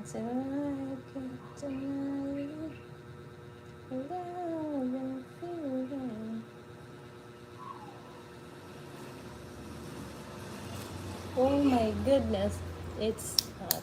Oh my goodness, it's hot.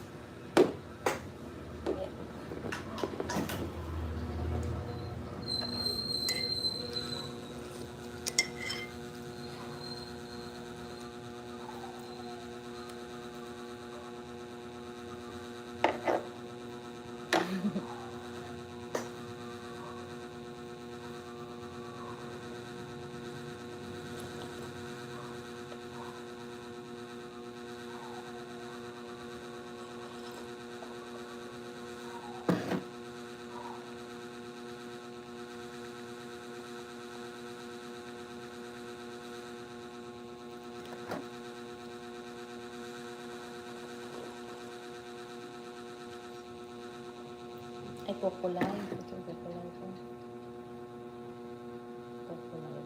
Ay, populay. Ito, populay ko. Populay.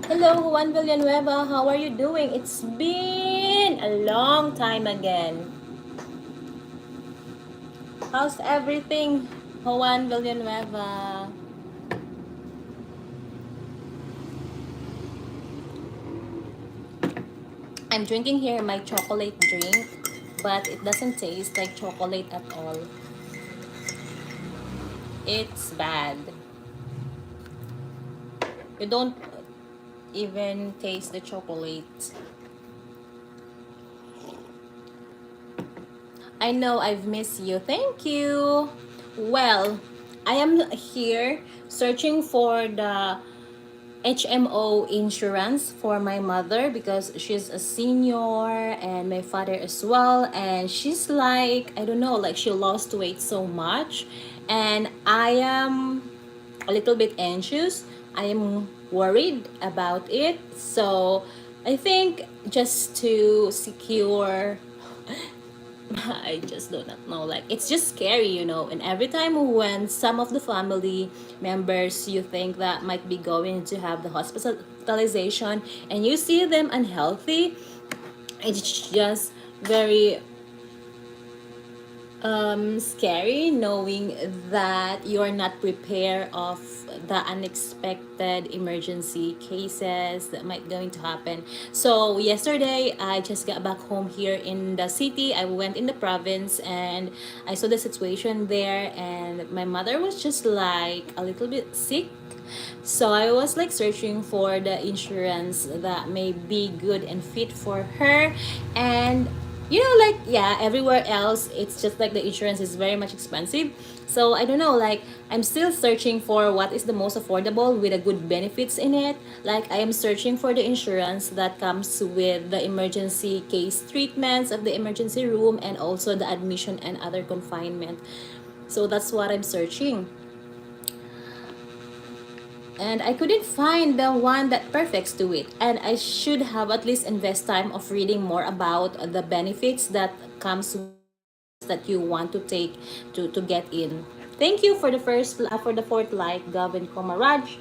Hello, Juan Villanueva. How are you doing? It's been a long time again. How's everything, Juan Villanueva? I'm drinking here my chocolate drink, but it doesn't taste like chocolate at all. It's bad. You don't even taste the chocolate. I know I've missed you. Thank you. Well, I am here searching for the HMO insurance for my mother because she's a senior and my father as well, and she's like, I don't know, like she lost weight so much, and I am a little bit anxious. I am worried about it. So I think just to secure I just do not know. Like, it's just scary, you know. And every time when some of the family members you think that might be going to have the hospitalization and you see them unhealthy, it's just very scary knowing that you're not prepared of the unexpected emergency cases that might going to happen. So yesterday I just got back home here in the city. I went in the province and I saw the situation there, and my mother was just like a little bit sick. So I was like searching for the insurance that may be good and fit for her. And you know, like, yeah, everywhere else it's just like the insurance is very much expensive. So I don't know, like, I'm still searching for what is the most affordable with a good benefits in it. Like, I am searching for the insurance that comes with the emergency case treatments of the emergency room and also the admission and other confinement. So that's what I'm searching, and I couldn't find the one that perfects to it. And I should have at least invest time of reading more about the benefits that comes that you want to take to get in. Thank you for the for the fourth like, Gavin Komaraj.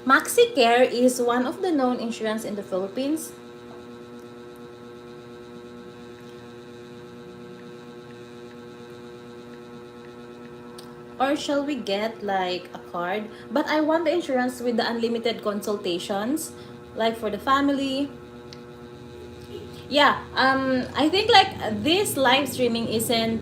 MaxiCare is one of the known insurance in the Philippines. Or shall we get like a card? But I want the insurance with the unlimited consultations, like for the family. Yeah, I think like this live streaming isn't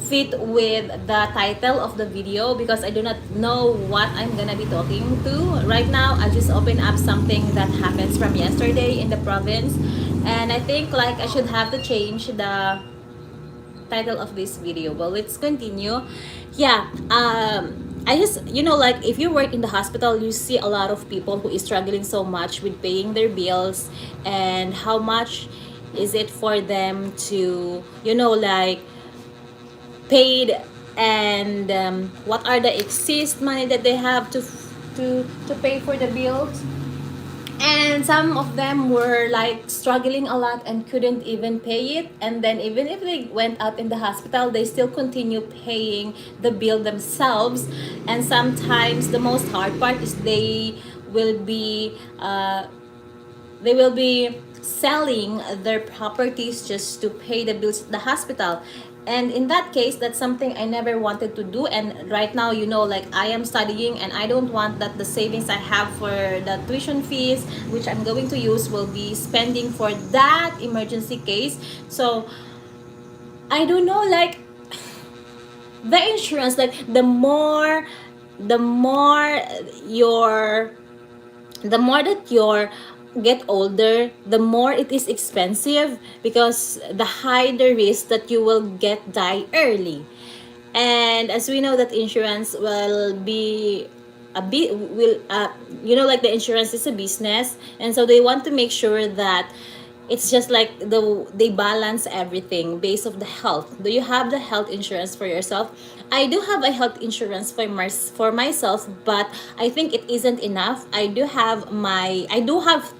fit with the title of the video because I do not know what I'm gonna be talking to. Right now, I just open up something that happens from yesterday in the province, and I think like I should have to change the title of this video. Well, let's continue. Yeah, I just, like if you work in the hospital, you see a lot of people who is struggling so much with paying their bills, and how much is it for them to, like paid, and what are the excess money that they have to pay for the bills. And some of them were like struggling a lot and couldn't even pay it, and then even if they went out in the hospital, they still continue paying the bill themselves. And sometimes the most hard part is will be they will be selling their properties just to pay the bills at the hospital. And in that case, that's something I never wanted to do. And right now, like I am studying, and I don't want that the savings I have for the tuition fees, which I'm going to use, will be spending for that emergency case. So I don't know, like the insurance, like the more your the more that you get older, the more it is expensive, because the higher the risk that you will get die early. And as we know that insurance will be a bit will like the insurance is a business, and so they want to make sure that it's just like they balance everything based of the health. Do you have the health insurance for yourself? I do have a health insurance for myself, but I think it isn't enough. I do have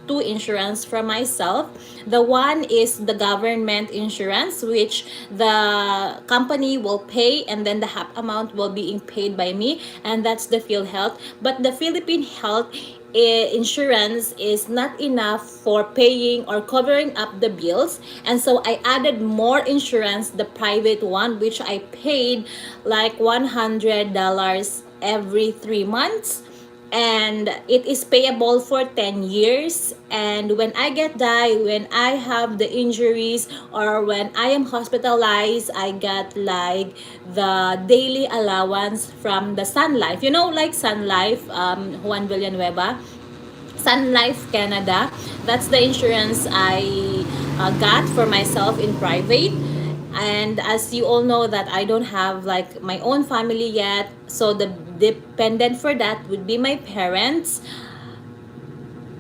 two insurance for myself. The one is the government insurance, which the company will pay, and then the half amount will be paid by me, and that's the PhilHealth. But the Philippine Health insurance is not enough for paying or covering up the bills, and so I added more insurance, the private one, which I paid like $100 every 3 months, and it is payable for 10 years. And when I get die, when I have the injuries, or when I am hospitalized, I got like the daily allowance from the Sun Life, like Sun Life, Juan Villanueva, Sun Life Canada. That's the insurance I got for myself in private. And as you all know that I don't have like my own family yet, so the dependent for that would be my parents.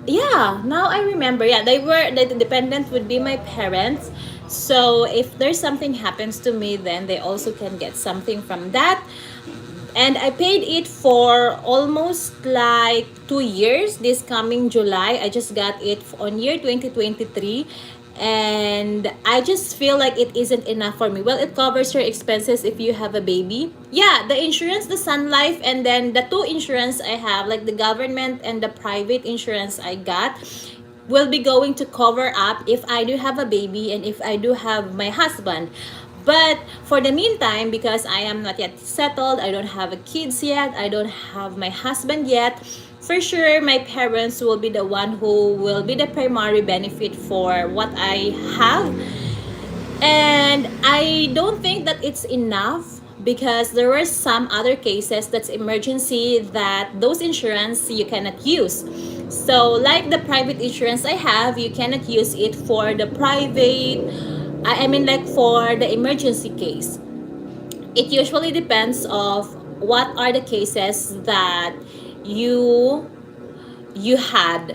Yeah, now I remember. Yeah, the dependent would be my parents. So if there's something happens to me, then they also can get something from that. And I paid it for almost like 2 years. This coming July, I just got it on year 2023. And I just feel like it isn't enough for me. Well, it covers your expenses if you have a baby. Yeah, the insurance, the Sun Life, and then the two insurance I have, like the government and the private insurance I got, will be going to cover up if I do have a baby and if I do have my husband. But for the meantime, because I am not yet settled, I don't have a kids yet, I don't have my husband yet, for sure my parents will be the one who will be the primary benefit for what I have. And I don't think that it's enough, because there were some other cases that's emergency that those insurance you cannot use. So like the private insurance I have, you cannot use it for the private, I mean like for the emergency case. It usually depends of what are the cases that you you have.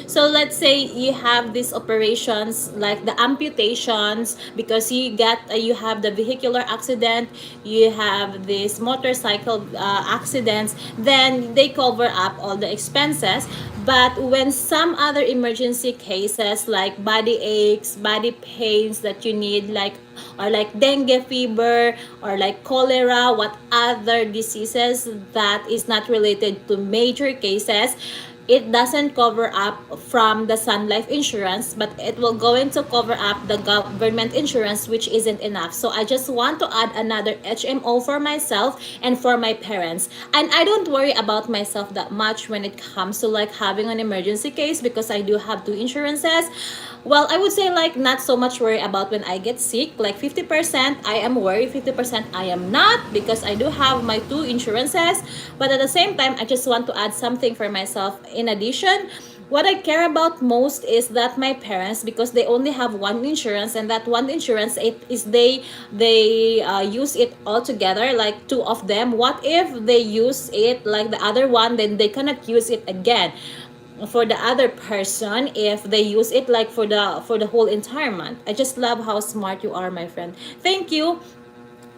So let's say you have these operations like the amputations, because you have the vehicular accident, you have this motorcycle accidents, then they cover up all the expenses. But when some other emergency cases like body aches, body pains that you need, like, or like dengue fever, or like cholera, what other diseases that is not related to major cases, it doesn't cover up from the Sun Life insurance, but it will going to cover up the government insurance, which isn't enough. So I just want to add another HMO for myself and for my parents. And I don't worry about myself that much when it comes to like having an emergency case, because I do have two insurances. Well, I would say like not so much worry about when I get sick. Like 50% I am worried, 50% I am not, because I do have my two insurances. But at the same time, I just want to add something for myself in addition. what I care about most is that my parents, because they only have one insurance, and that one insurance, it is they use it all together, like two of them. What if they use it like the other one, then they cannot use it again for the other person if they use it like for the whole entire month. I just love how smart you are, my friend. Thank you.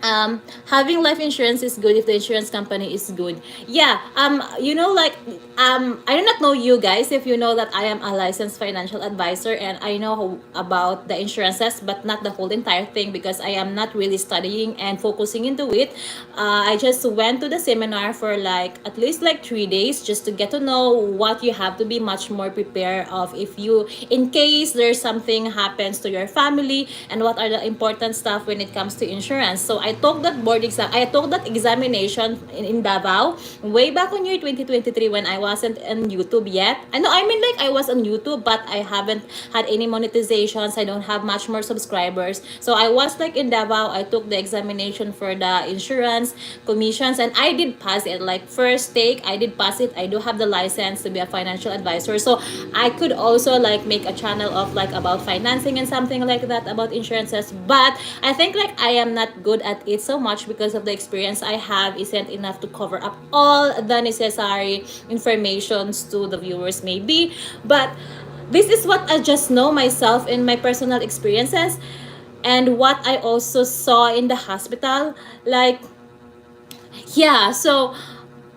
Having life insurance is good if the insurance company is good. Yeah. You know, like, I do not know you guys if you know that I am a licensed financial advisor, and I know about the insurances, but not the whole entire thing, because I am not really studying and focusing into it. I just went to the seminar for like at least like 3 days, just to get to know what you have to be much more prepared of if you, in case there's something happens to your family, and what are the important stuff when it comes to insurance. So I took that board exam, I took that examination in Davao way back on year 2023, when I wasn't on YouTube yet. I know, I mean, like, I was on YouTube, but I haven't had any monetizations. I don't have much more subscribers. So I was like in Davao. I took the examination for the insurance commissions, and I did pass it. Like, first take, I did pass it. I do have the license to be a financial advisor. So I could also like make a channel of like about financing and something like that, about insurances. But I think like I am not good at it so much, because of the experience I have isn't enough to cover up all the necessary informations to the viewers maybe. But this is what I just know myself in my personal experiences, and what I also saw in the hospital. Like, yeah, so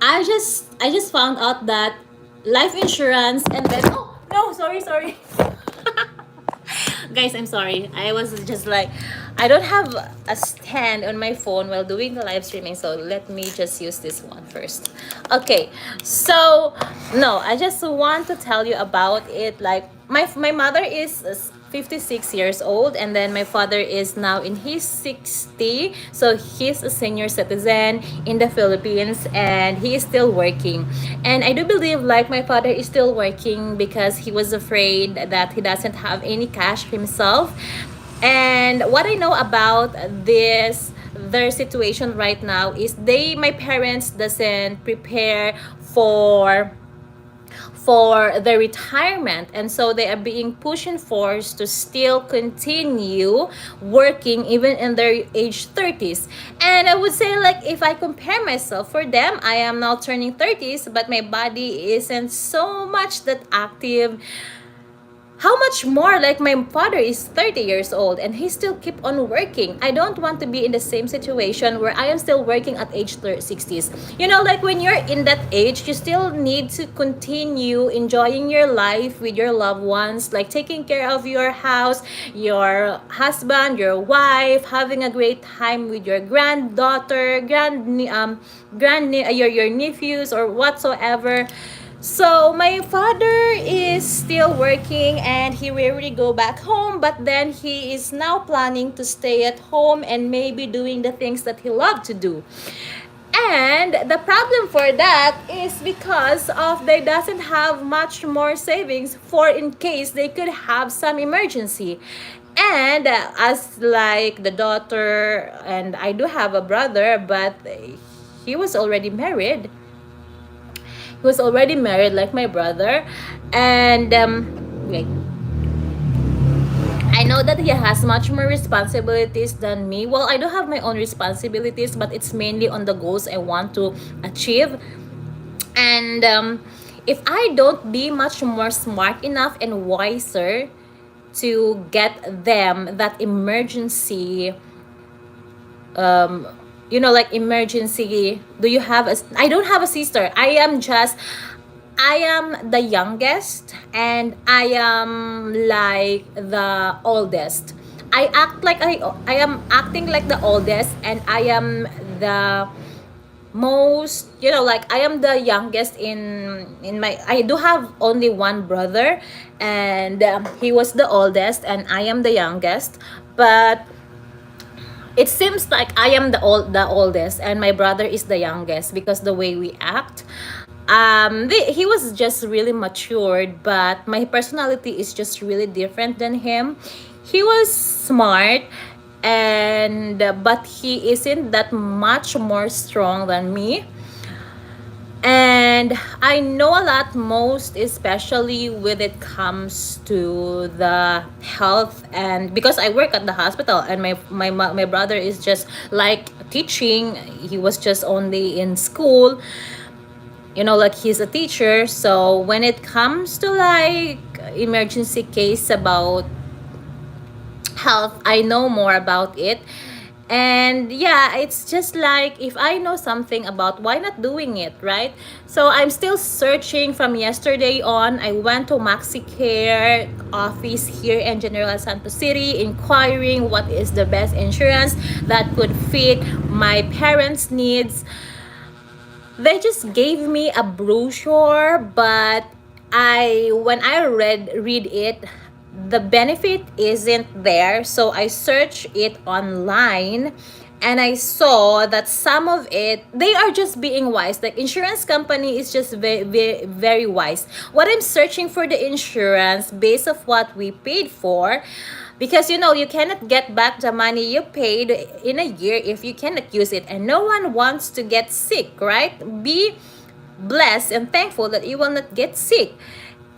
I just found out that life insurance, and then, oh no, sorry. Guys, I'm sorry. I was just like, I don't have a stand on my phone while doing the live streaming, so let me just use this one first. Okay, so no, I just want to tell you about it. Like, my mother is 56 years old, and then my father is now in his 60, so he's a senior citizen in the Philippines, and he is still working. And I do believe like my father is still working because he was afraid that he doesn't have any cash himself. And what I know about this, their situation right now, is my parents doesn't prepare for the retirement, and so they are being pushed and forced to still continue working even in their age 30s. And I would say, like, if I compare myself, for them, I am now turning 30s, but my body isn't so much that active. How much more like my father is 30 years old and he still keep on working. I don't want to be in the same situation where I am still working at age 60s. You know, like, when you're in that age, you still need to continue enjoying your life with your loved ones, like taking care of your house, your husband, your wife, having a great time with your granddaughter, your nephews or whatsoever. So my father is still working, and he rarely go back home, but then he is now planning to stay at home and maybe doing the things that he loved to do. And the problem for that is because of they doesn't have much more savings for in case they could have some emergency. And as like the daughter, and I do have a brother, but he was already married. He was already married like my brother. And wait, I know that he has much more responsibilities than me. Well, I do have my own responsibilities, but it's mainly on the goals I want to achieve. And if I don't be much more smart enough and wiser to get them that emergency, like emergency, do you have a, I don't have a sister. I am the youngest, and I am like the oldest. I am acting like the oldest, and I am the most, like, I am the youngest in my, I do have only one brother, and he was the oldest, and I am the youngest. But it seems like I am the oldest, and my brother is the youngest, because the way we act. He was just really matured, but my personality is just really different than him. He was smart, and but he isn't that much more strong than me. And And I know a lot, most especially when it comes to the health, and because I work at the hospital, and my brother is just like teaching. He was just only in school, like he's a teacher. So when it comes to like emergency case about health, I know more about it. And yeah, it's just like, if I know something about, why not doing it, right? So I'm still searching from yesterday on. I went to MaxiCare office here in General Santos City, inquiring what is the best insurance that could fit my parents' needs. They just gave me a brochure, but when I read it, the benefit isn't there. So I searched it online, and I saw that some of it, they are just being wise. Like, insurance company is just very, very, very wise. What I'm searching for the insurance based of what we paid for, because you cannot get back the money you paid in a year if you cannot use it, and no one wants to get sick, right? Be blessed and thankful that you will not get sick.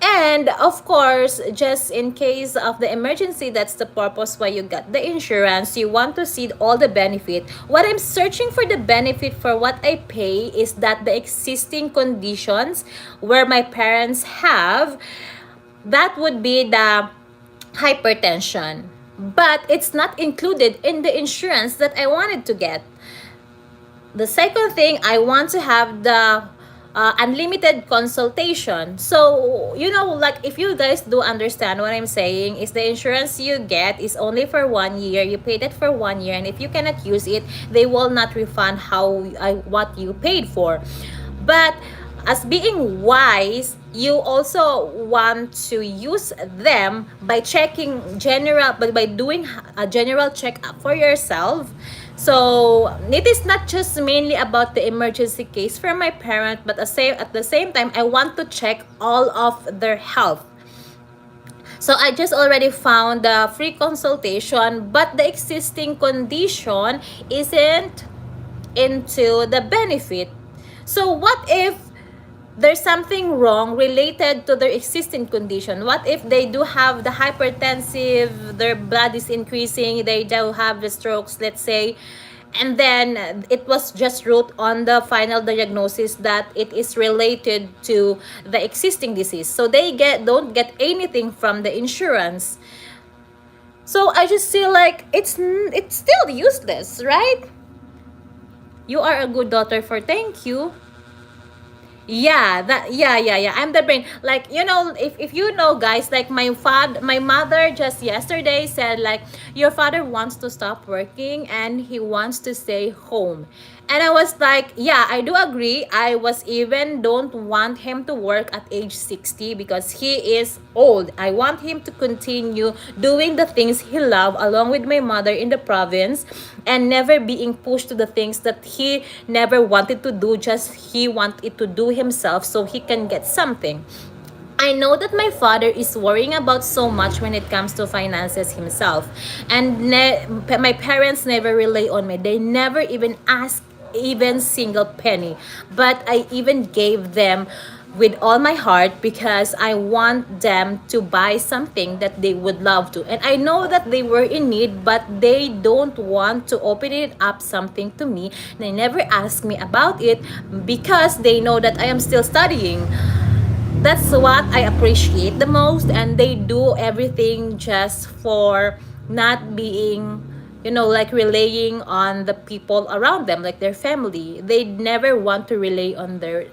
And of course, just in case of the emergency, that's the purpose why you got the insurance. You want to see all the benefit. What I'm searching for, the benefit for what I pay, is that the existing conditions where my parents have, that would be the hypertension, but it's not included in the insurance that I wanted to get. The second thing, I want to have the unlimited consultation. So, like, if you guys do understand what I'm saying, is the insurance you get is only for 1 year. You paid it for 1 year, and if you cannot use it, they will not refund what you paid for. But as being wise, you also want to use them by by doing a general checkup for yourself. So it is not just mainly about the emergency case for my parent, but at the same time, I want to check all of their health. So I just already found the free consultation, but the existing condition isn't into the benefit. So what if there's something wrong related to their existing condition? What if they do have the hypertensive, their blood is increasing, they do have the strokes, let's say, and then it was just wrote on the final diagnosis that it is related to the existing disease, so they don't get anything from the insurance. So I just feel like it's still useless, right? You are a good daughter for thank you. Yeah, I'm the brain. Like, if you know, guys, like, my mother just yesterday said, like, your father wants to stop working and he wants to stay home. And I was like, yeah, I do agree. I was even don't want him to work at age 60 because he is old. I want him to continue doing the things he loved along with my mother in the province, and never being pushed to the things that he never wanted to do, just he wanted to do himself so he can get something. I know that my father is worrying about so much when it comes to finances himself. And my parents never rely on me. They never even ask even single penny. But I even gave them with all my heart because I want them to buy something that they would love to. And I know that they were in need, but they don't want to open it up something to me. They never ask me about it because they know that I am still studying. That's what I appreciate the most, and they do everything just for not being, like, relying on the people around them, like their family. They never want to rely on their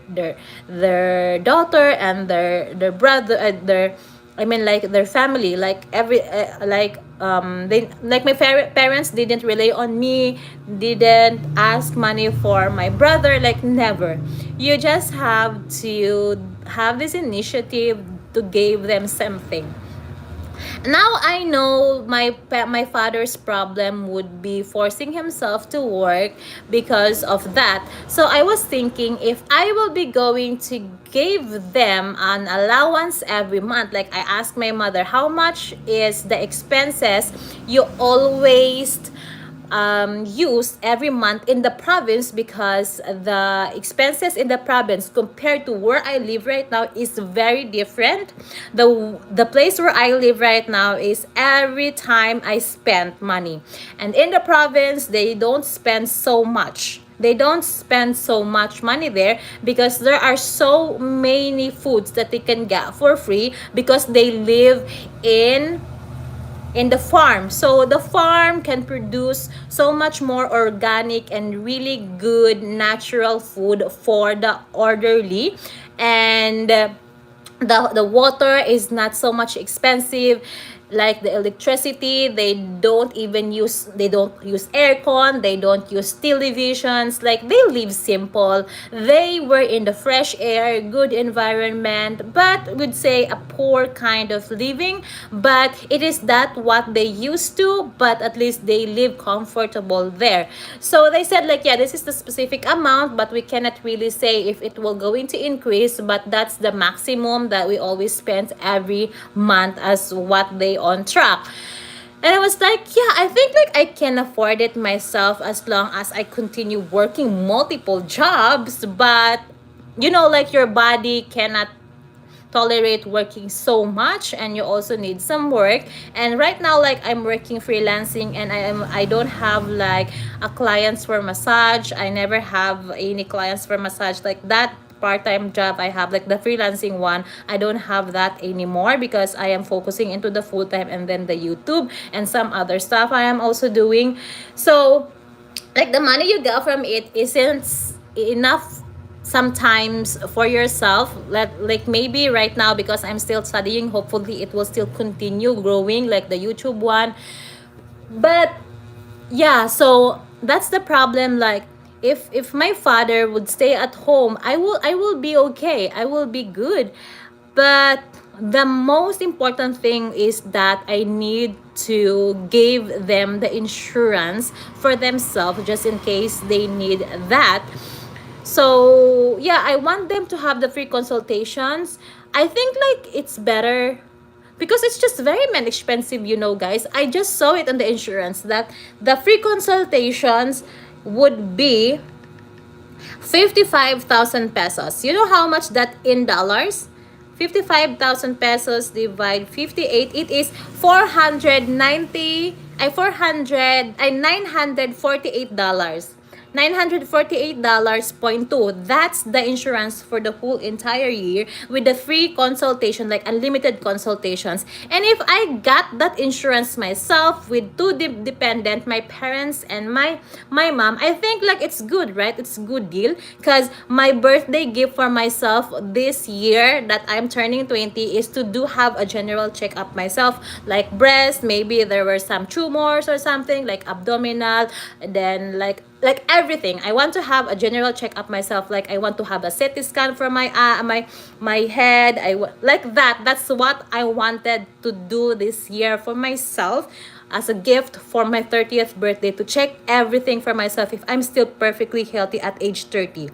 daughter and their brother, their, I mean, like, their family, like every they, like, my parents didn't rely on me, didn't ask money for my brother, like, never. You just have to have this initiative to give them something. Now I know my father's problem would be forcing himself to work because of that. So I was thinking, if I will be going to give them an allowance every month, like, I asked my mother, how much is the expenses you always use every month in the province, because the expenses in the province compared to where I live right now is very different. The place where I live right now is every time I spend money, and in the province they don't spend so much. They don't spend so much money there because there are so many foods that they can get for free because they live in the farm. So the farm can produce so much more organic and really good natural food for the elderly. And the water is not so much expensive, like the electricity. They don't use aircon, they don't use televisions. Like, they live simple. They were in the fresh air, good environment, but would say a poor kind of living. But it is that what they used to, but at least they live comfortable there. So they said, like, yeah, this is the specific amount, but we cannot really say if it will going to increase, but that's the maximum that we always spend every month as what they on track. And I was like, yeah, I think like I can afford it myself as long as I continue working multiple jobs. But like, your body cannot tolerate working so much, and you also need some work. And right now, like, I'm working freelancing, and I don't have like a clients for massage. I never have any clients for massage like that. Part-time job I have, like the freelancing one, I don't have that anymore because I am focusing into the full-time, and then the YouTube and some other stuff I am also doing. So, like, the money you get from it isn't enough sometimes for yourself. Like, maybe right now, because I'm still studying, hopefully it will still continue growing like the YouTube one. But yeah, so that's the problem. Like, if my father would stay at home, I will be okay, I will be good. But the most important thing is that I need to give them the insurance for themselves, just in case they need that. So yeah, I want them to have the free consultations. I think like it's better because it's just very expensive, guys. I just saw it on the insurance that the free consultations would be 55,000 pesos. You know how much that in dollars? 55,000 pesos divide 58, it is 490 ay 400 ay $948. $948.2. That's the insurance for the whole entire year with the free consultation, like unlimited consultations. And if I got that insurance myself with two dependent, my parents and my mom, I think like it's good, right? It's a good deal because my birthday gift for myself this year that I'm turning 20 is to do have a general checkup myself, like breast, maybe there were some tumors or something, like abdominal, then like everything. I want to have a general checkup myself. Like, I want to have a CT scan for my head. Like that. That's what I wanted to do this year for myself as a gift for my 30th birthday, to check everything for myself if I'm still perfectly healthy at age 30.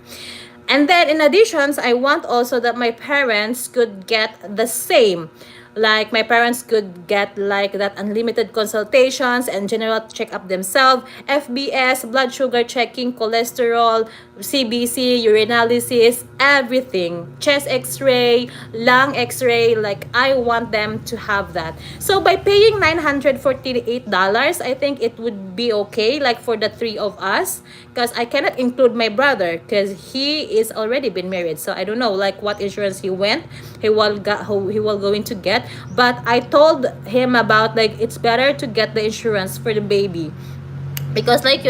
And then in addition, I want also that my parents could get the same. Like, my parents could get like that unlimited consultations and general checkup themselves, FBS, blood sugar checking, cholesterol, CBC, urinalysis, everything, chest x-ray, lung x-ray. Like, I want them to have that. So by paying $948, I think it would be okay, like for the three of us, because I cannot include my brother because he is already been married. So I don't know like what insurance he will going to get. But I told him about like it's better to get the insurance for the baby, because like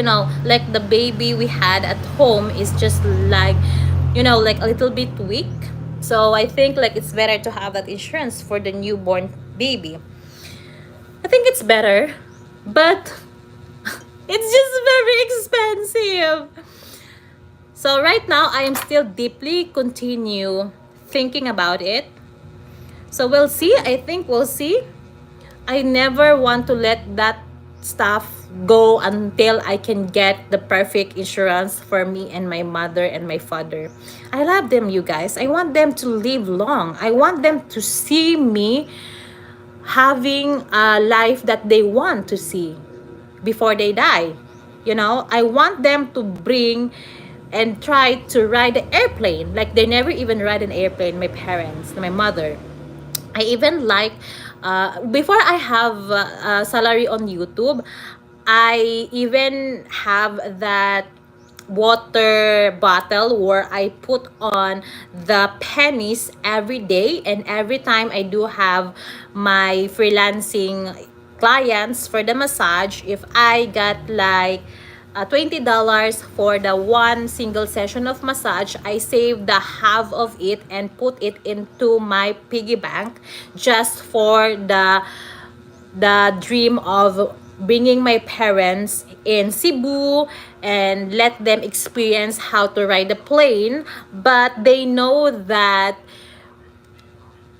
like the baby we had at home is just like like a little bit weak. So I think like it's better to have that insurance for the newborn baby. I think it's better, but it's just very expensive. So right now I am still deeply continue thinking about it. So we'll see. I think we'll see. I never want to let that stuff go until I can get the perfect insurance for me and my mother and my father. I love them, you guys. I want them to live long. I want them to see me having a life that they want to see before they die. You know, I want them to bring and try to ride the airplane. Like they never even ride an airplane, my parents, my mother. I even like, before I have a salary on YouTube, I even have that water bottle where I put on the pennies every day, and every time I do have my freelancing clients for the massage, if I got like $20 for the one single session of massage, I save the half of it and put it into my piggy bank just for the dream of bringing my parents in Cebu and let them experience how to ride a plane. But they know that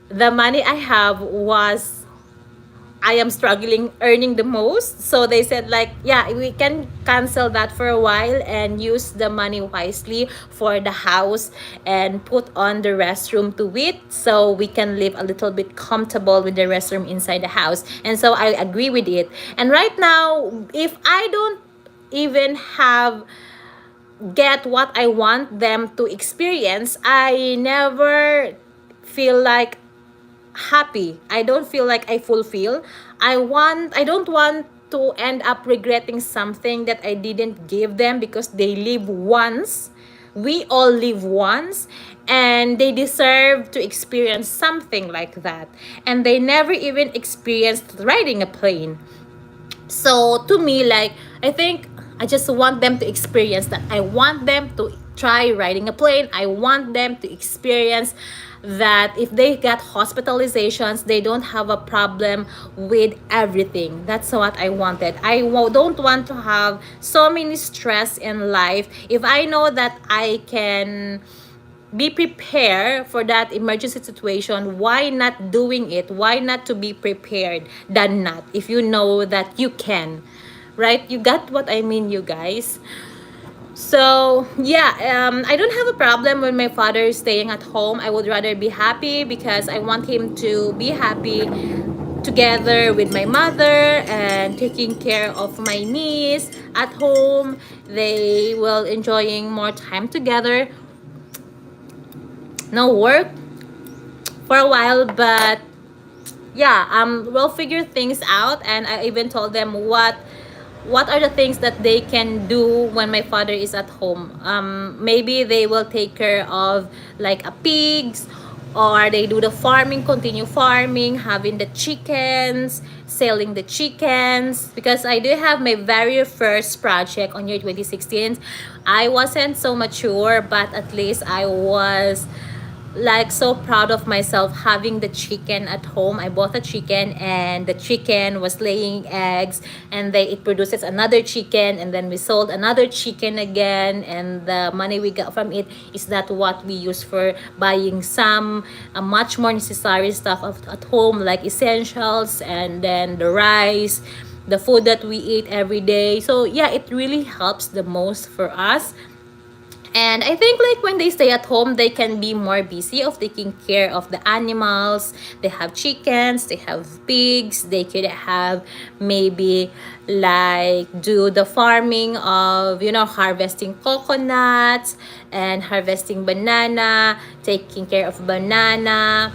the money I have was, I am struggling earning the most. So they said like, yeah, we can cancel that for a while and use the money wisely for the house and put on the restroom to it, so we can live a little bit comfortable with the restroom inside the house. And so I agree with it. And right now, if I don't even have get what I want them to experience, I never feel like happy. I don't feel like I fulfill. I don't want to end up regretting something that I didn't give them, because they live once. We all live once, and they deserve to experience something like that. And they never even experienced riding a plane. So to me, like, I think I just want them to experience that. I want them to try riding a plane. I want them to experience that if they get hospitalizations, they don't have a problem with everything. That's what I wanted. Don't want to have so many stress in life. If I know that I can be prepared for that emergency situation, why not doing it? Why not to be prepared than not, if you know that you can, right? You got what I mean, you guys? So yeah, I don't have a problem when my father is staying at home. I would rather be happy, because I want him to be happy together with my mother and taking care of my niece at home. They will enjoying more time together, no work for a while. But yeah, we'll figure things out. And I even told them what are the things that they can do when my father is at home. Maybe they will take care of like a pigs, or they do the farming, continue farming, having the chickens, selling the chickens. Because I do have my very first project on year 2016. I wasn't so mature, but at least I was like so proud of myself having the chicken at home. I bought a chicken, and the chicken was laying eggs, and they it produces another chicken, and then we sold another chicken again, and the money we got from it is that what we use for buying some much more necessary stuff at home, like essentials, and then the rice, the food that we eat every day. So yeah, it really helps the most for us. And I think like when they stay at home, they can be more busy of taking care of the animals. They have chickens, they have pigs, they could have maybe like do the farming of, harvesting coconuts and harvesting banana, taking care of banana,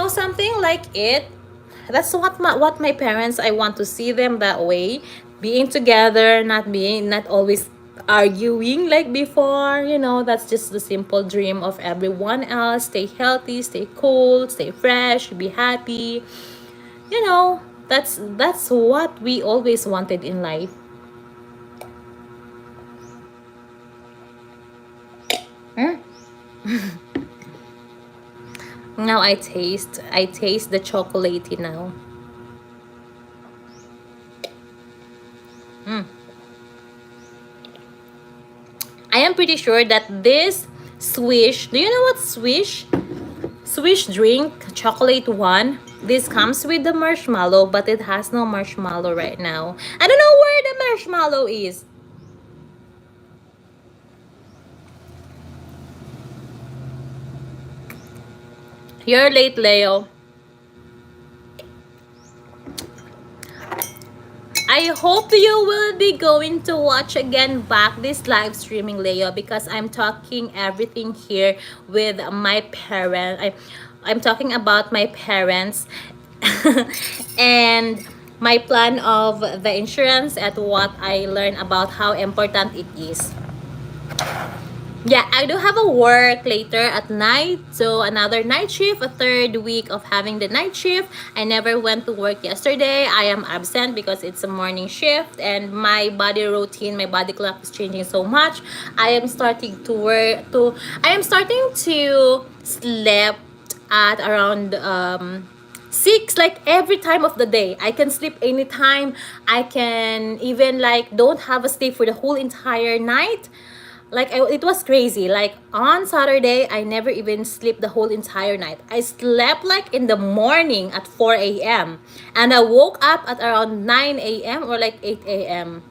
something like it. That's what my parents, I want to see them that way, being together, not always arguing like before. That's just the simple dream of everyone else. Stay healthy, stay cool, stay fresh, be happy. That's what we always wanted in life. Mm. Now I taste the chocolatey now. Mm. I am pretty sure that this Swish, do you know what Swish? Swish drink, chocolate one. This comes with the marshmallow, but it has no marshmallow right now. I don't know where the marshmallow is. You're late, Leo. I hope you will be going to watch again back this live streaming, Leo, because I'm talking everything here with my parents. I'm talking about my parents and my plan of the insurance and what I learned about how important it is. Yeah, I do have a work later at night. So another night shift, a third week of having the night shift. I never went to work yesterday. I am absent because it's a morning shift and my body routine, my body clock is changing so much. I am starting to sleep at around 6, like every time of the day. I can sleep anytime. I can even like don't have a sleep for the whole entire night. Like it was crazy. Like on Saturday, I never even slept the whole entire night. I slept like in the morning at 4 a.m. and I woke up at around 9 a.m. or like 8 a.m.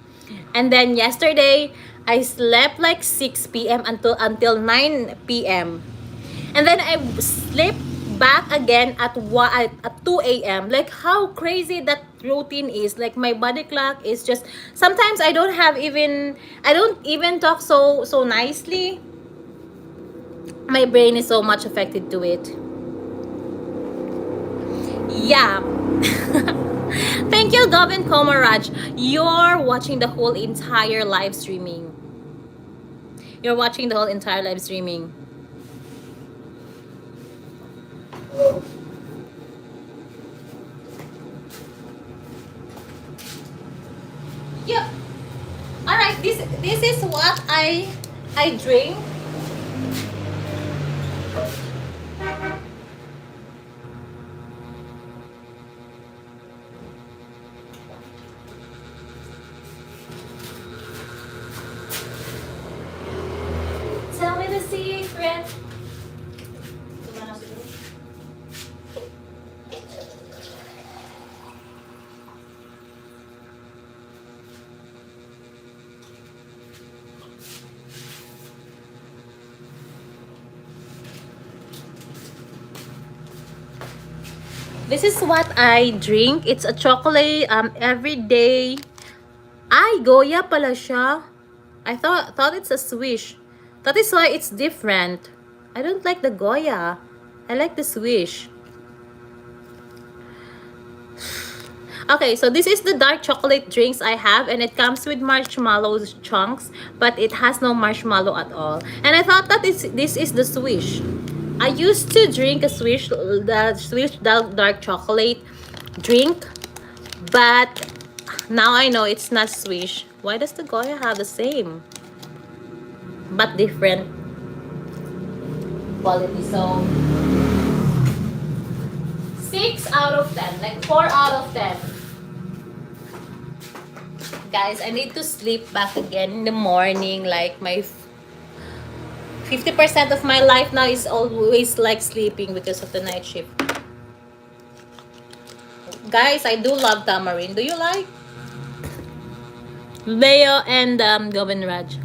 And then yesterday, I slept like 6 p.m. until 9 p.m. And then I sleep back again at 2 a.m. Like how crazy that routine is. Like my body clock is just sometimes I don't even talk so nicely. My brain is so much affected to it. Yeah. Thank you, Govin Komaraj. You're watching the whole entire live streaming. You're watching the whole entire live streaming. Yep. All right. This is what I drink. Tell me the secret. This is what I drink. It's a chocolate every day. Ay, Goya pala siya. I thought it's a Swish. That is why it's different. I don't like the Goya. I like the Swish. Okay, so this is the dark chocolate drinks I have, and it comes with marshmallow chunks, but it has no marshmallow at all. And I thought that this is the Swish. I used to drink the Swish dark chocolate drink, but now I know it's not Swish. Why does the Goya have the same but different quality? So 6 out of 10, like 4 out of 10. Guys, I need to sleep back again in the morning. Like my 50% of my life now is always like sleeping because of the night shift. Guys, I do love tamarind. Do you like? Leo and Govin Raj.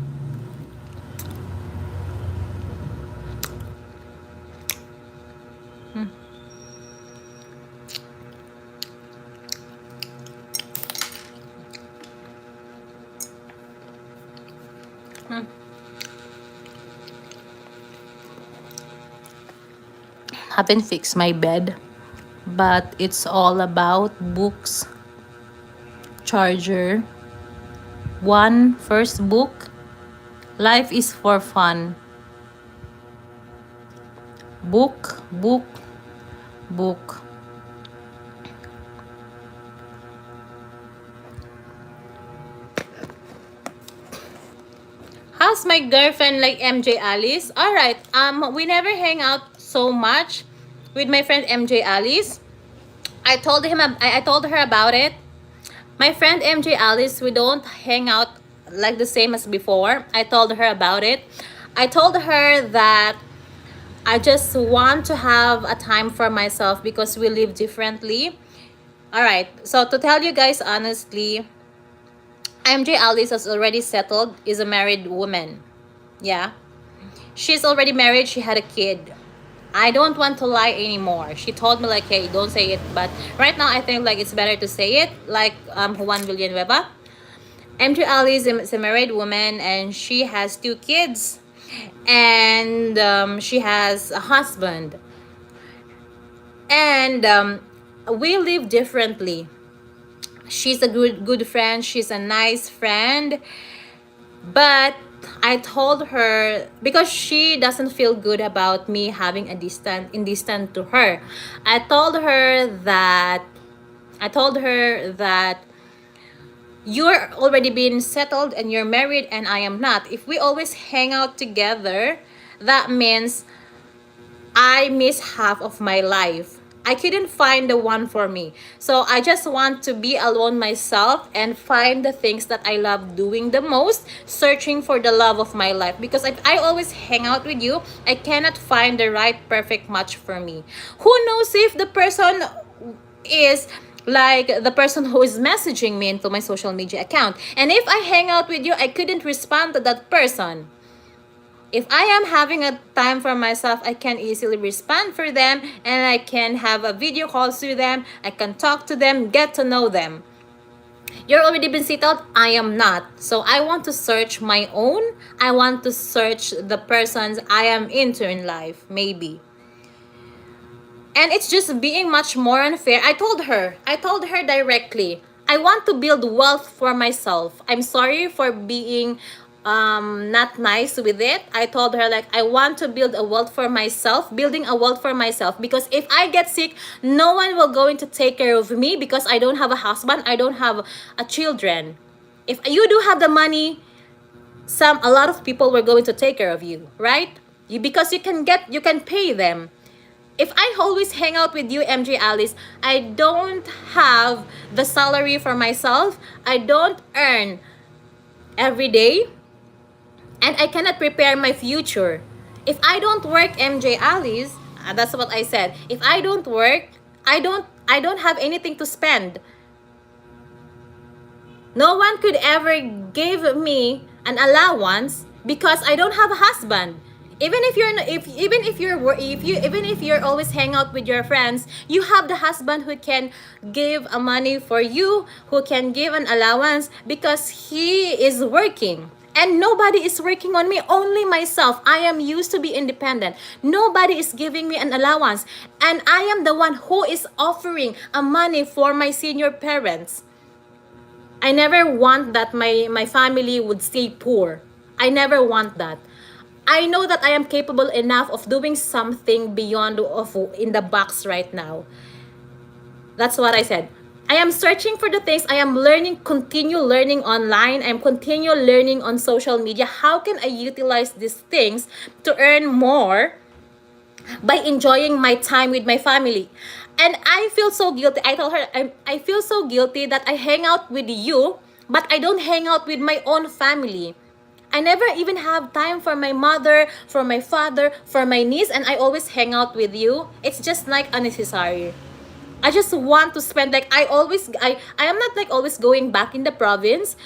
Haven't fixed my bed, but it's all about books, charger, one first book. Life is for fun. Book, book, book. How's my girlfriend like MJ Alice? All right. We never hang out so much with my friend MJ Alice. I told her about it. My friend MJ Alice, we don't hang out like the same as before. I told her about it. I told her that I just want to have a time for myself because we live differently. All right. So to tell you guys honestly, MJ Alice has already settled, is a married woman. Yeah. She's already married, she had a kid. I don't want to lie anymore. She told me like, hey, don't say it. But right now, I think like it's better to say it. Like Juan Villanueva. MJ Ali is a married woman and she has 2 kids. And she has a husband. And we live differently. She's a good friend. She's a nice friend. But I told her, because she doesn't feel good about me having a distant to her. I told her that I told her that you're already been settled and you're married and I am not. If we always hang out together, that means I miss half of my life. I couldn't find the one for me. So I just want to be alone myself and find the things that I love doing the most, searching for the love of my life. Because if I always hang out with you, I cannot find the right perfect match for me. Who knows if the person is like the person who is messaging me into my social media account. And if I hang out with you, I couldn't respond to that person. If I am having a time for myself, I can easily respond for them and I can have a video calls to them. I can talk to them, get to know them. You're already been settled. I am not. So I want to search my own. I want to search the persons I am into in life, maybe. And it's just being much more unfair. I told her directly, I want to build wealth for myself. I'm sorry for being not nice with it. I told her like I want to build a wealth for myself, building a wealth for myself, because if I get sick, no one will going to take care of me because I don't have a husband, I don't have a children. If you do have the money, a lot of people were going to take care of you, right? Because you can pay them. If I always hang out with you, MJ Alice, I don't have the salary for myself. I don't earn every day. And I cannot prepare my future. If I don't work, MJ Alice, that's what I said. If I don't work, I don't have anything to spend. No one could ever give me an allowance because I don't have a husband. Even if you're always hang out with your friends, you have the husband who can give a money for you, who can give an allowance because he is working. And nobody is working on me, only myself. I am used to be independent. Nobody is giving me an allowance. And I am the one who is offering a money for my senior parents. I never want that my family would stay poor. I never want that. I know that I am capable enough of doing something beyond of in the box right now. That's what I said. I am searching for the things. I am continue learning online. I'm continue learning on social media. How can I utilize these things to earn more by enjoying my time with my family? And I feel so guilty. I told her, I feel so guilty that I hang out with you, but I don't hang out with my own family. I never even have time for my mother, for my father, for my niece, and I always hang out with you. It's just like unnecessary. I just want to spend like I am not like always going back in the province,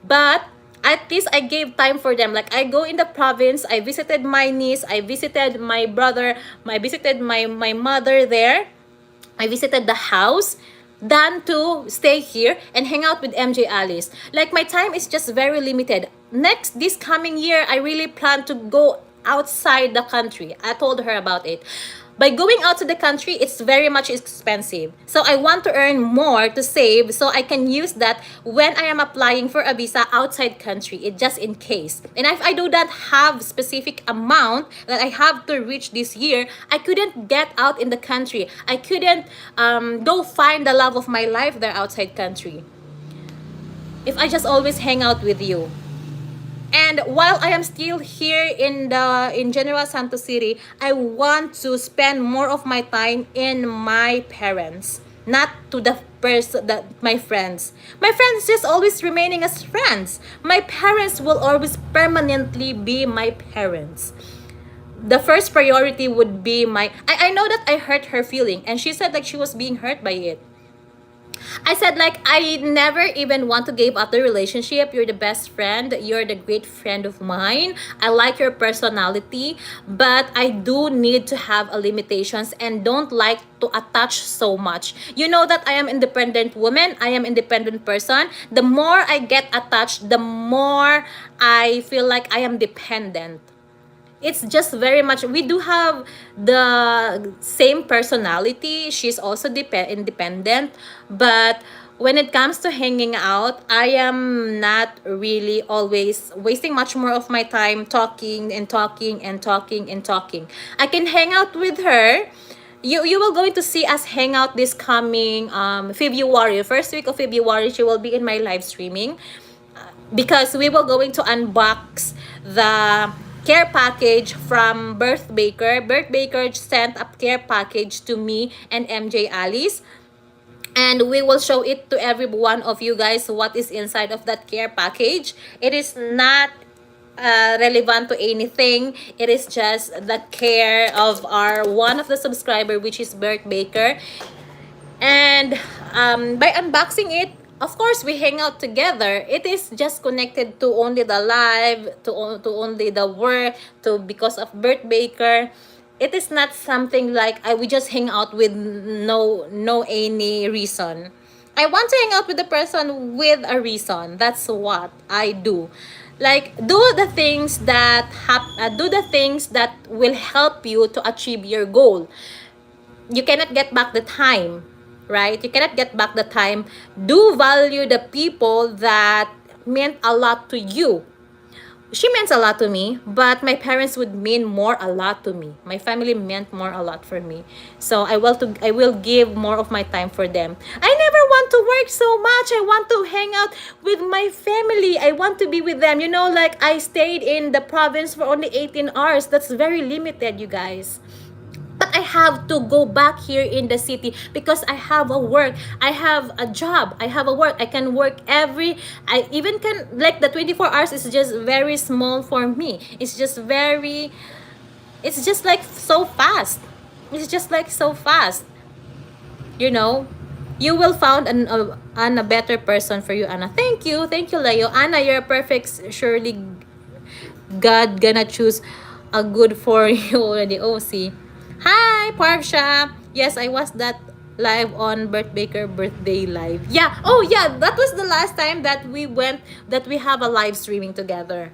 but at least I gave time for them. Like I go in the province, I visited my niece, I visited my brother, I visited my mother there. I visited the house than to stay here and hang out with MJ Alice. Like my time is just very limited. This coming year, I really plan to go outside the country. I told her about it. By going out to the country, it's very much expensive. So I want to earn more to save so I can use that when I am applying for a visa outside country, it just in case. And if I do not have specific amount that I have to reach this year, I couldn't get out in the country. I couldn't go find the love of my life there outside country. If I just always hang out with you. And while I am still here in General Santos City, I want to spend more of my time in my parents, not to the person that my friends. My friends just always remaining as friends. My parents will always permanently be my parents. The first priority would be I know that I hurt her feeling, and she said like she was being hurt by it. I said like I never even want to give up the relationship. You're the best friend. You're the great friend of mine. I like your personality, but I do need to have a limitations and don't like to attach so much. You know that I am independent woman. I am independent person. The more I get attached, the more I feel like I am dependent. It's just very much, we do have the same personality. She's also independent, but when it comes to hanging out, I am not really always wasting much more of my time talking and talking and talking and talking. I can hang out with her. You will going to see us hang out this coming February, first week of February. She will be in my live streaming because we will going to unbox the care package from Birth Baker. Birth Baker sent a care package to me and MJ Alice, and we will show it to every one of you guys what is inside of that care package. It is not relevant to anything. It is just the care of our one of the subscriber, which is Birth Baker. And by unboxing it, of course, we hang out together. It is just connected to only the live, to only the work, to because of Bert Baker. It is not something like we just hang out with no any reason. I want to hang out with the person with a reason. That's what I do. Like do the things that will help you to achieve your goal. You cannot get back the time, right? You cannot get back the time. Do value the people that meant a lot to you. She meant a lot to me, but my parents would mean more a lot to me. My family meant more a lot for me. So I will give more of my time for them. I never want to work so much. I want to hang out with my family. I want to be with them. You know, like I stayed in the province for only 18 hours. That's very limited, you guys. But I have to go back here in the city because I have a work. I have a job. I have a work. I can work I even can, like the 24 hours is just very small for me. It's just like so fast. It's just like so fast. You know, you will found a better person for you, Anna. Thank you. Thank you, Leo. Anna, you're perfect. Surely God gonna choose a good for you already. Oh, see. Hi, Parsha. Yes, I was that live on Bert Baker birthday live. Yeah. Oh, yeah. That was the last time that we have a live streaming together.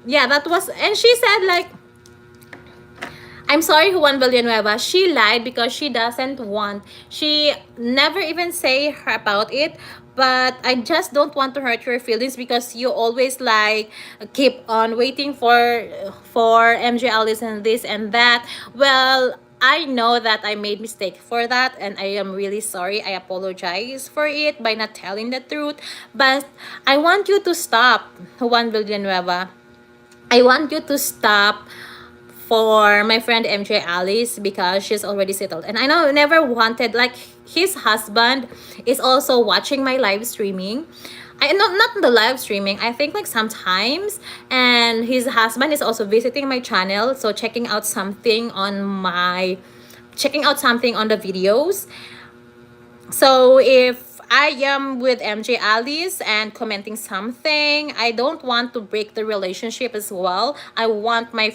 Yeah, that was, and she said like, I'm sorry, Juan Villanueva. She lied because she doesn't want. She never even say her about it. But I just don't want to hurt your feelings because you always like keep on waiting for MJ Alice and this and that. Well, I know that I made mistake for that, and I am really sorry. I apologize for it by not telling the truth. But I want you to stop, Juan Villanueva. I want you to stop for my friend MJ Alice because she's already settled. And I know never wanted, like his husband is also watching my live streaming. I not the live streaming. I think like sometimes, and his husband is also visiting my channel, so checking out something on the videos. So if I am with MJ Alice and commenting something, I don't want to break the relationship as well. I want my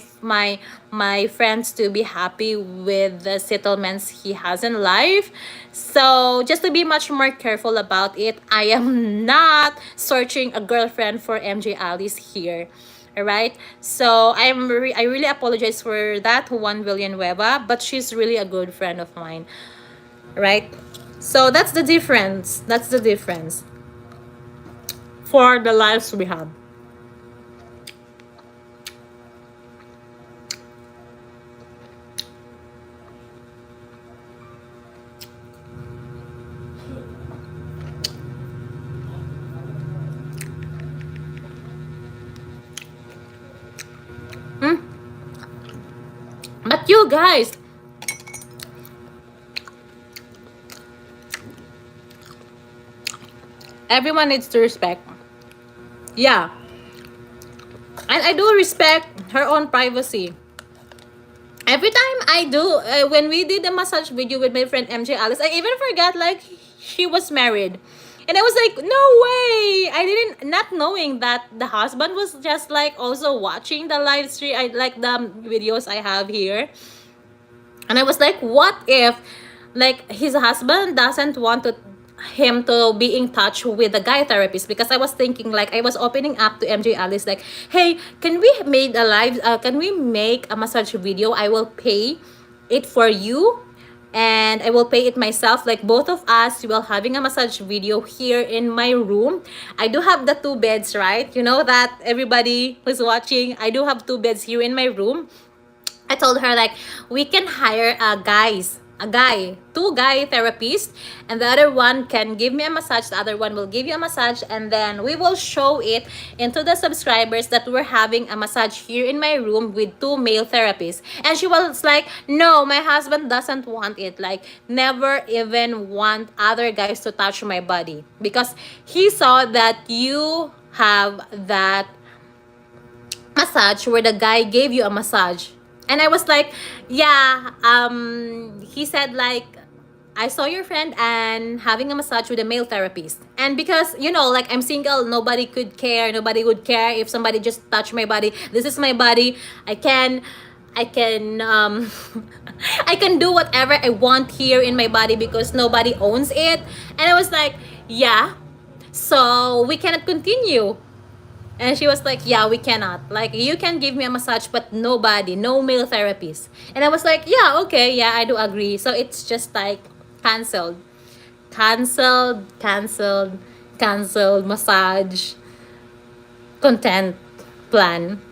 friends to be happy with the settlements he has in life. So just to be much more careful about it, I am not searching a girlfriend for MJ Alice here. All right, so I really apologize for that, Juan Villanueva, but she's really a good friend of mine, right? So that's the difference. That's the difference for the lives we have. But you guys, everyone needs to respect. Yeah. And I do respect her own privacy. Every time I do, when we did the massage video with my friend MJ Alice, I even forgot like she was married. And I was like, no way! I didn't, not knowing that the husband was just like also watching the live stream, I like the videos I have here. And I was like, what if like his husband doesn't want to him to be in touch with the guy therapist? Because I was thinking, like, I was opening up to MJ Alice like, hey, can we make a live can we make a massage video? I will pay it for you, and I will pay it myself, like both of us will having a massage video here in my room. I do have the two beds, right? You know that, everybody who's watching, I do have two beds here in my room. I told her like, we can hire a guy, two guy therapists, and the other one can give me a massage, the other one will give you a massage, and then we will show it into the subscribers that we're having a massage here in my room with two male therapists. And she was like, no, my husband doesn't want it, like never even want other guys to touch my body, because he saw that you have that massage where the guy gave you a massage. And I was like, yeah, he said like, I saw your friend and having a massage with a male therapist. And because, you know, like I'm single, nobody could care, nobody would care if somebody just touched my body. This is my body. I can I can do whatever I want here in my body because nobody owns it. And I was like, yeah, so we cannot continue. And she was like, yeah, we cannot. Like, you can give me a massage, but nobody, no male therapist. And I was like, yeah, okay, yeah, I do agree. So it's just like canceled, canceled, canceled massage content plan.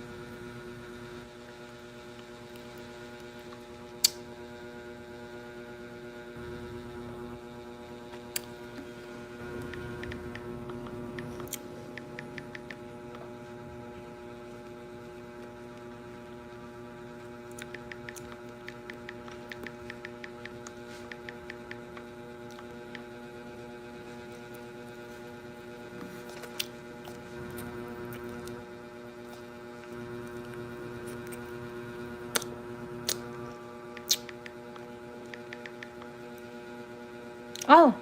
Oh,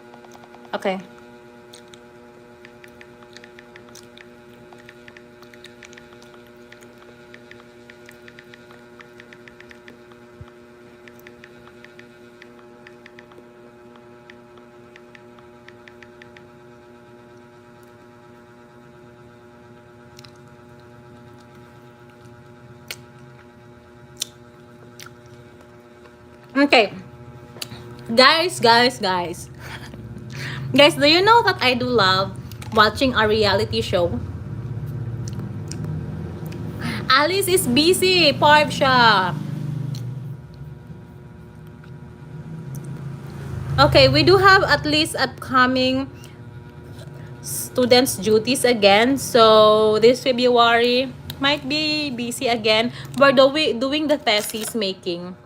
okay. Okay. Guys. Guys, do you know that I do love watching a reality show? Alice is busy, Parv siya. Okay, we do have at least upcoming students' duties again. So this February might be busy again. We're doing the thesis making.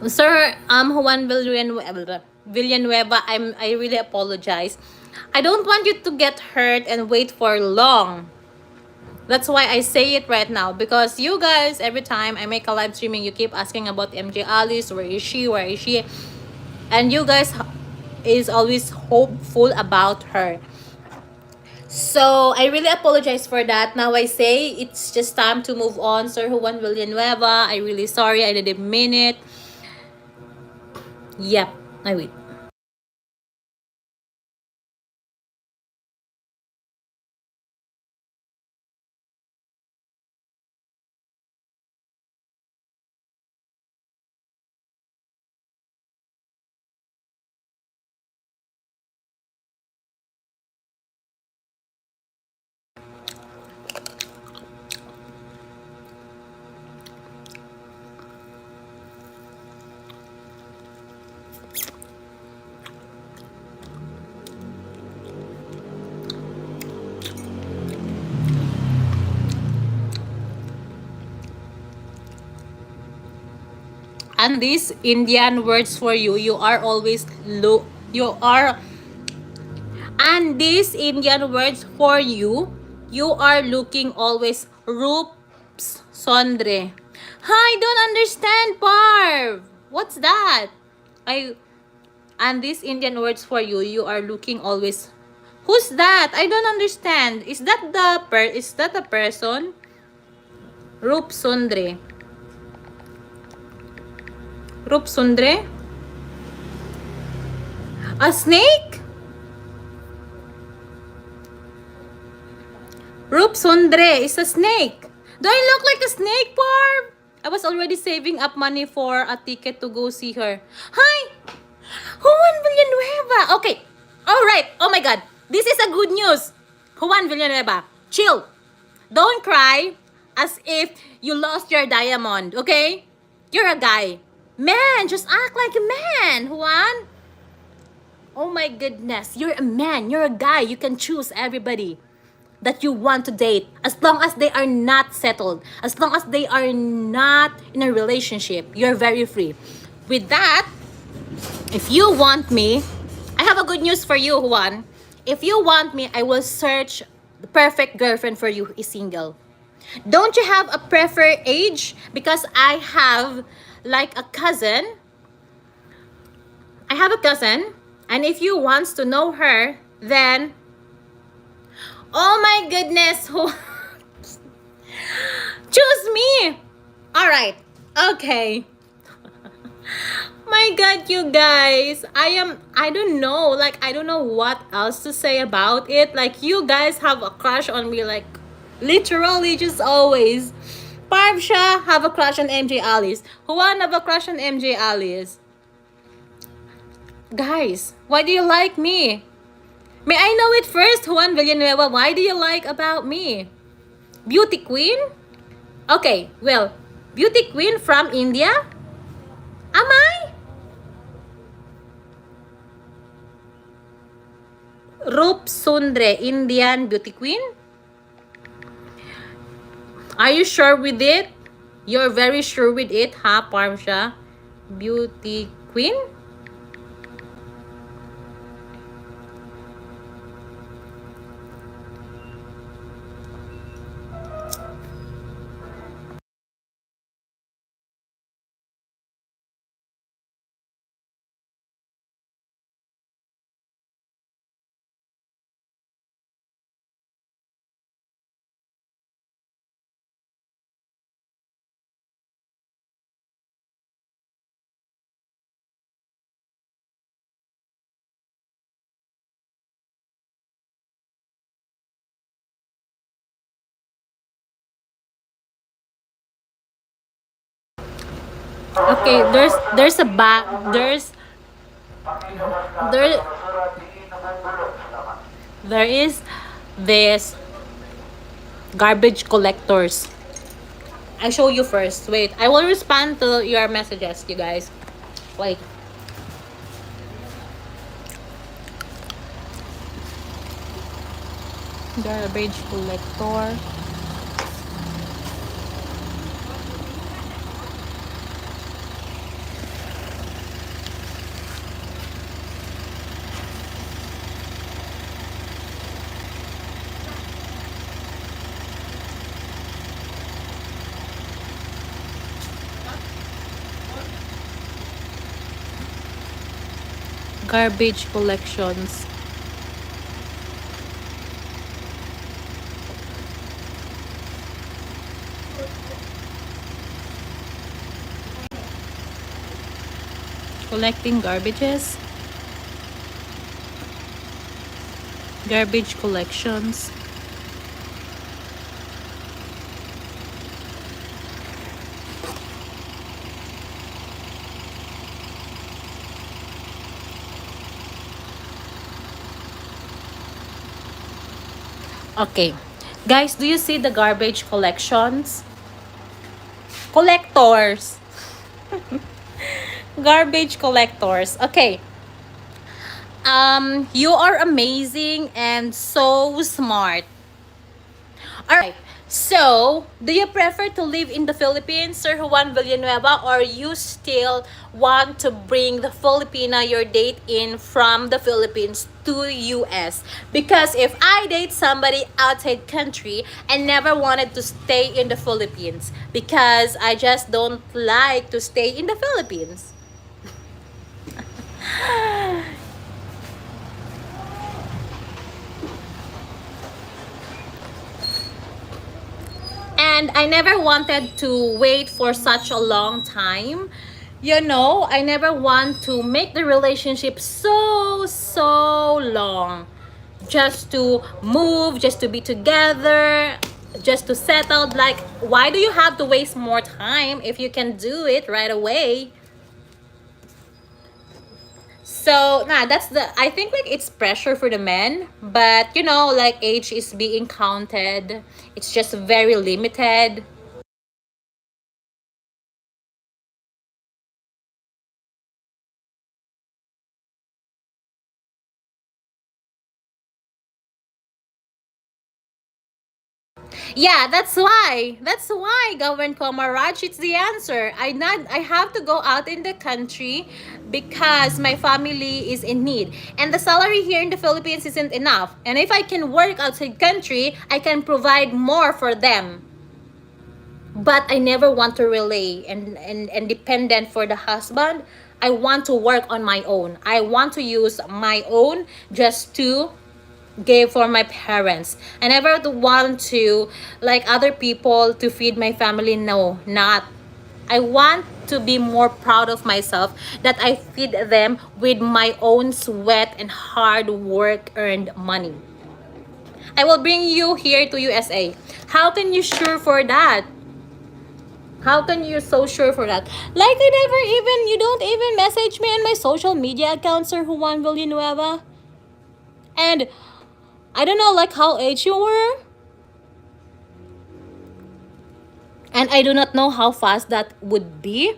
Sir, Juan Villanueva, I really apologize. I don't want you to get hurt and wait for long. That's why I say it right now, because you guys, every time I make a live streaming, you keep asking about MJ Alice, where is she, where is she? And you guys is always hopeful about her. So I really apologize for that. Now I say it's just time to move on, Sir Juan Villanueva. I really sorry, I didn't mean it. Yep, I wait. And these Indian words for you, you are always you are, and these Indian words for you, you are looking always Rups Sondre. I don't understand, Parv. What's that? I And these Indian words for you, you are looking always. Who's that? I don't understand. Is that a person? Rup Sundre. Rup Sundre? A snake? Rup Sundre is a snake. Do I look like a snake, Barb? I was already saving up money for a ticket to go see her. Hi! Juan Villanueva! Okay. Alright. Oh my God. This is a good news. Juan Villanueva. Chill. Don't cry as if you lost your diamond, okay? You're a guy. Man, just act like a man, Juan. Oh my goodness. You're a man. You're a guy. You can choose everybody that you want to date as long as they are not settled, as long as they are not in a relationship. You're very free. With that, if you want me, I have a good news for you, Juan. If you want me, I will search the perfect girlfriend for you who is single. Don't you have a preferred age? Because I have like a cousin. I have a cousin, and if you want to know her, then oh my goodness, choose me. All right. Okay. My God, you guys, I don't know, like, I don't know what else to say about it. Like, you guys have a crush on me, like, literally, just always. Parvsha have a crush on MJ Alice. Juan have a crush on MJ Alice. Guys, why do you like me? May I know it first, Juan Villanueva? Why do you like about me? Beauty queen? Okay, well, beauty queen from India? Am I? Rup Sundre, Indian beauty queen? Are you sure with it? You're very sure with it, huh, Parvsha? Beauty queen? Okay, there's a there there is this garbage collectors. I show you first. Wait, I will respond to your messages, you guys. Wait. Garbage collector. Garbage collections. Collecting garbages. Garbage collections. Okay. Guys, do you see the garbage collections? Collectors. Garbage collectors. Okay. You are amazing and so smart. All right. So, do you prefer to live in the Philippines, Sir Juan Villanueva, or you still want to bring the Filipina your date in from the Philippines to US? Because if I date somebody outside country, I never wanted to stay in the Philippines because I just don't like to stay in the Philippines. And I never wanted to wait for such a long time. You know, I never want to make the relationship so long. Just to move, just to be together, just to settle. Like, why do you have to waste more time if you can do it right away? So, nah, that's the, I think like it's pressure for the men, but you know, like age is being counted. It's just very limited. Yeah, that's why. That's why, Governor Komaraj, it's the answer. I have to go out in the country because my family is in need. And the salary here in the Philippines isn't enough. And if I can work outside country, I can provide more for them. But I never want to rely and dependent for the husband. I want to work on my own. I want to use my own just to gave for my parents. I never want to like other people to feed my family. No, not. I want to be more proud of myself that I feed them with my own sweat and hard work earned money. I will bring you here to USA. How can you sure for that? How can you so sure for that? Like I never even you don't even message me on my social media account, Sir Juan Villanueva. And I don't know like how age you were. And I do not know how fast that would be.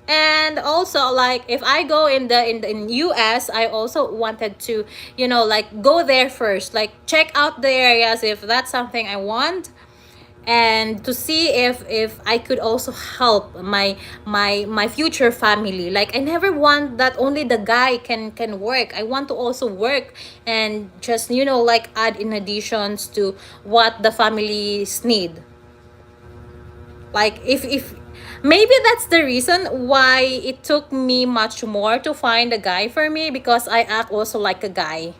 And also like if I go in US, I also wanted to, you know, like go there first, like check out the areas if that's something I want, and to see if I could also help my future family. Like I never want that only the guy can work. I want to also work and just, you know, like add in additions to what the families need. Like if maybe that's the reason why it took me much more to find a guy for me, because I act also like a guy.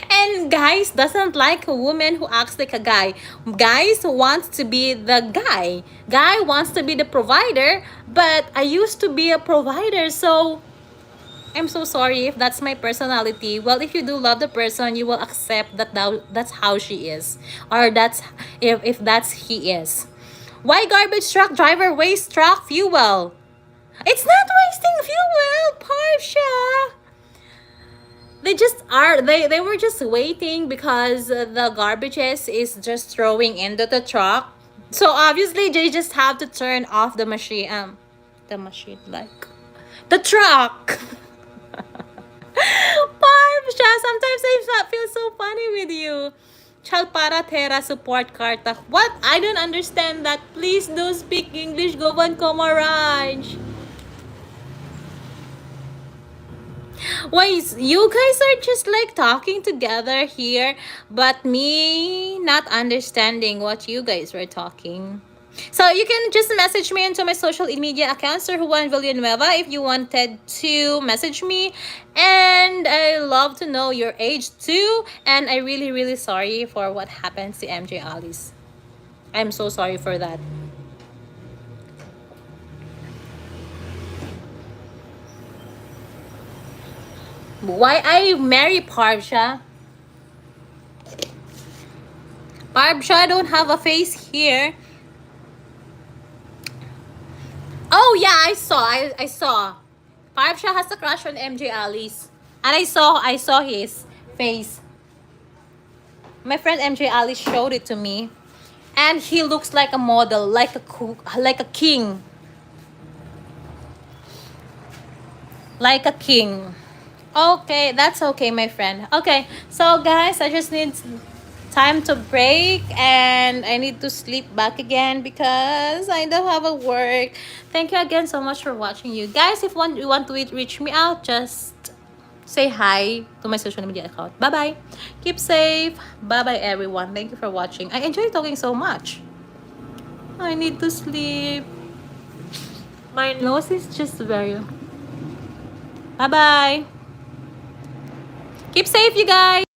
And guys doesn't like a woman who acts like a guy. Guys wants to be the guy. Guy wants to be the provider, but I used to be a provider, so I'm so sorry if that's my personality. Well, if you do love the person, you will accept that that's how she is, or that's if that's he is. Why garbage truck driver waste truck fuel? It's not wasting fuel, Parsha. They just are. They were just waiting because the garbages is just throwing into the truck. So obviously they just have to turn off the machine. The machine like the truck. Parsha, sometimes I feel so funny with you. Chalpara Terra support karta. What? I don't understand that. Please do speak English, Govan Komaraj. Why you guys are just like talking together here, but me not understanding what you guys were talking. So you can just message me into my social media account, Sir Juan Villanueva, if you wanted to message me. And I love to know your age too. And I really sorry for what happened to MJ Alice. I'm so sorry for that. Why I marry Parsha? Parsha don't have a face here. Oh yeah, I saw. Parsha has a crush on MJ Alice. And I saw his face. My friend MJ Alice showed it to me. And he looks like a model, like a like a king. Like a king. Okay, that's okay, my friend. Okay, so guys, I just need time to break, and I need to sleep back again because I don't have a work. Thank you again so much for watching, you guys. If you want to reach me out, just say hi to my social media account. Bye bye. Keep safe. Bye bye, everyone. Thank you for watching. I enjoy talking so much. I need to sleep. My nose is just very. Bye bye. Keep safe, you guys.